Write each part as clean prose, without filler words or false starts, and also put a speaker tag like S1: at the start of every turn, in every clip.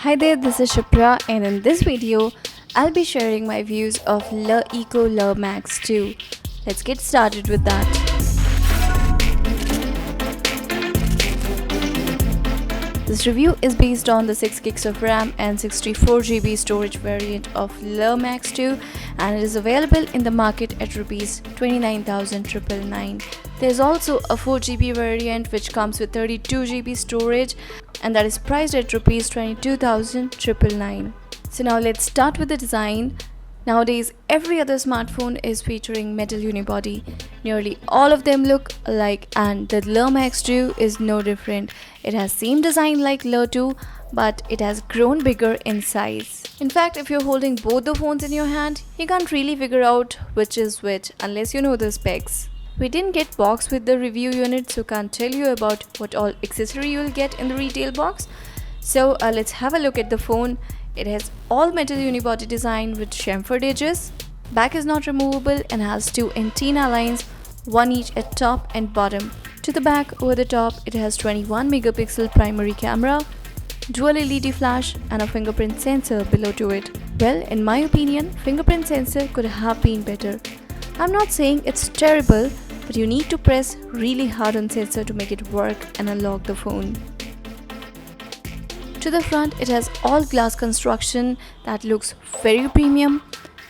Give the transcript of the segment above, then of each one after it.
S1: Hi there, this is Shipra, and in this video, I'll be sharing my views of LeEco Le Max 2. Let's get started with that. This review is based on the 6 gigs of RAM and 64 GB storage variant of Le Max 2, and it is available in the market at Rs 29,999. There's also a 4 GB variant which comes with 32 GB storage, and that is priced at Rs 22,999. So now let's start with the design. Nowadays, every other smartphone is featuring metal unibody. Nearly all of them look alike, and the Le Max 2 is no different. It has same design like Le 2, but it has grown bigger in size. In fact, if you're holding both the phones in your hand, you can't really figure out which is which unless you know the specs. We didn't get box with the review unit, so can't tell you about what all accessory you'll get in the retail box. So let's have a look at the phone. It has all metal unibody design with chamfered edges. Back is not removable and has two antenna lines, one each at top and bottom. To the back, over the top, it has 21 megapixel primary camera, dual LED flash and a fingerprint sensor below to it. Well, in my opinion, fingerprint sensor could have been better. I'm not saying it's terrible, but you need to press really hard on sensor to make it work and unlock the phone. To the front, it has all glass construction that looks very premium.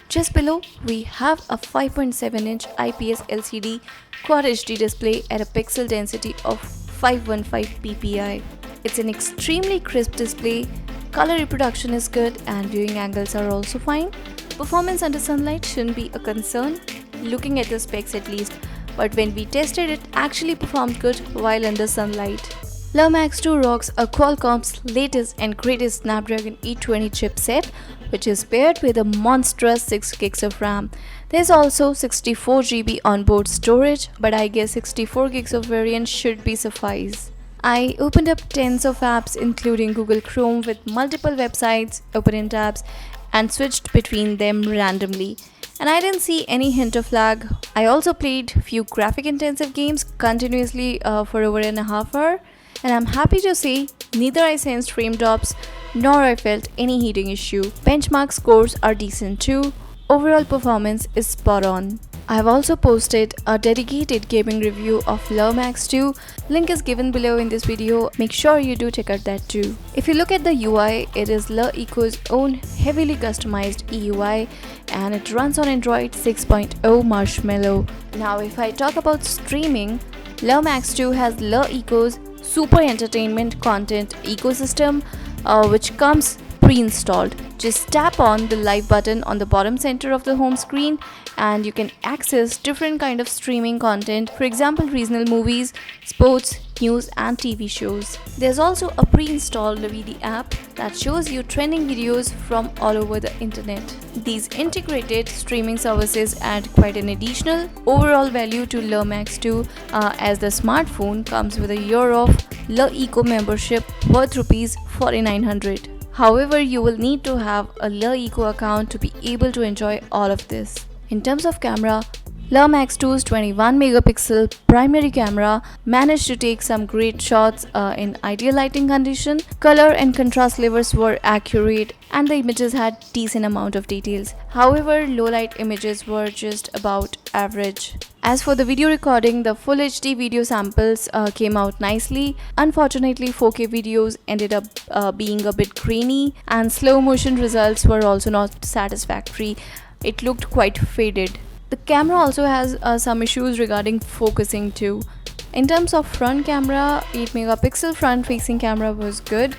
S1: Just below, we have a 5.7-inch IPS LCD Quad HD display at a pixel density of 515 ppi. It's an extremely crisp display, color reproduction is good and viewing angles are also fine. Performance under sunlight shouldn't be a concern, looking at the specs at least, but when we tested it actually performed good while under sunlight. Le Max 2 rocks a Qualcomm's latest and greatest Snapdragon 820 chipset, which is paired with a monstrous 6 gigs of RAM. There's also 64 GB onboard storage, but I guess 64 gigs of variant should be suffice. I opened up tens of apps including Google Chrome with multiple websites open in tabs and switched between them randomly, and I didn't see any hint of lag. I also played few graphic intensive games continuously for over an half hour, and I'm happy to say neither I sensed frame drops nor I felt any heating issue. Benchmark scores are decent too. Overall performance is spot on. I have also posted a dedicated gaming review of Le Max 2. Link is given below in this video. Make sure you do check out that too. If you look at the UI, it is LeEco's own heavily customized EUI, and it runs on Android 6.0 Marshmallow. Now if I talk about streaming, Le Max 2 has LeEco's Supertainment content ecosystem, which comes pre-installed. Just tap on the live button on the bottom center of the home screen and you can access different kind of streaming content, for example regional movies, sports, news and TV shows. There's also a pre-installed VD app that shows you trending videos from all over the internet. These integrated streaming services add quite an additional overall value to Le Max 2, as the smartphone comes with a year of LeEco membership worth Rs 4,900. However, you will need to have a LeEco account to be able to enjoy all of this. In terms of camera, Le Max 2's 21 megapixel primary camera managed to take some great shots in ideal lighting condition. Color and contrast levels were accurate and the images had decent amount of details. However, low light images were just about average. As for the video recording, the full HD video samples came out nicely. Unfortunately, 4K videos ended up being a bit grainy and slow motion results were also not satisfactory. It looked quite faded. The camera also has some issues regarding focusing too. In terms of front camera, 8 megapixel front facing camera was good.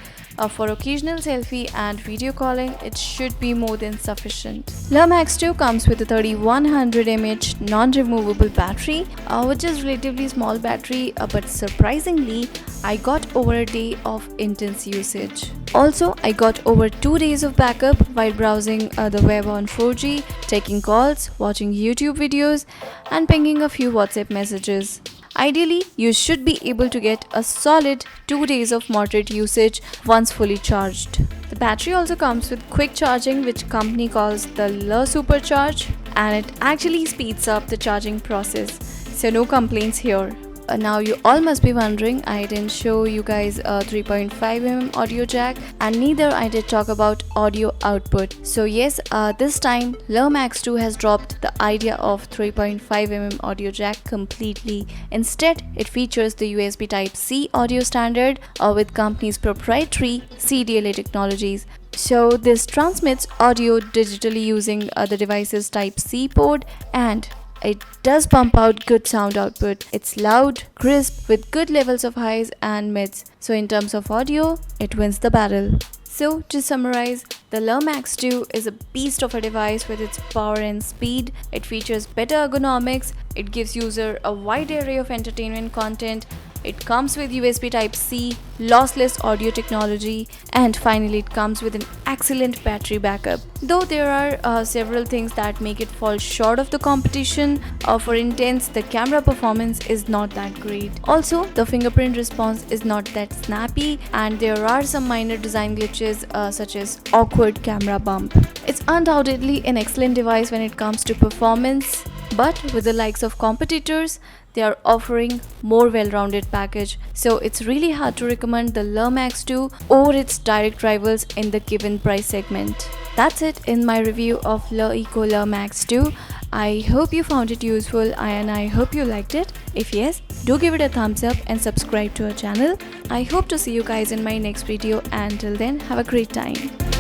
S1: For occasional selfie and video calling, it should be more than sufficient. Le Max 2 comes with a 3100 mAh non-removable battery, which is relatively small battery, but surprisingly, I got over a day of intense usage. Also, I got over 2 days of backup while browsing the web on 4G, taking calls, watching YouTube videos, and pinging a few WhatsApp messages. Ideally, you should be able to get a solid 2 days of moderate usage once fully charged. The battery also comes with quick charging, which company calls the Le Supercharge, and it actually speeds up the charging process, so no complaints here. now you all must be wondering, I didn't show you guys a 3.5mm audio jack, and neither I did talk about audio output. So yes, this time Le Max 2 has dropped the idea of 3.5mm audio jack completely. Instead, it features the USB Type-C audio standard with company's proprietary CDLA technologies. So this transmits audio digitally using the device's Type-C port, and it does pump out good sound output. It's loud, crisp, with good levels of highs and mids. So in terms of audio, it wins the battle. So to summarize, the Le Max 2 is a beast of a device with its power and speed. It features better ergonomics, it gives user a wide array of entertainment content, it comes with USB Type-C, lossless audio technology, and finally it comes with an excellent battery backup. Though there are several things that make it fall short of the competition. For instance, the camera performance is not that great. Also, the fingerprint response is not that snappy, and there are some minor design glitches such as awkward camera bump. It's undoubtedly an excellent device when it comes to performance, but with the likes of competitors, they are offering more well-rounded package. So it's really hard to recommend the Le Max 2 over its direct rivals in the given price segment. That's it in my review of LeEco Le Max 2. I hope you found it useful and I hope you liked it. If yes, do give it a thumbs up and subscribe to our channel. I hope to see you guys in my next video, and till then, have a great time.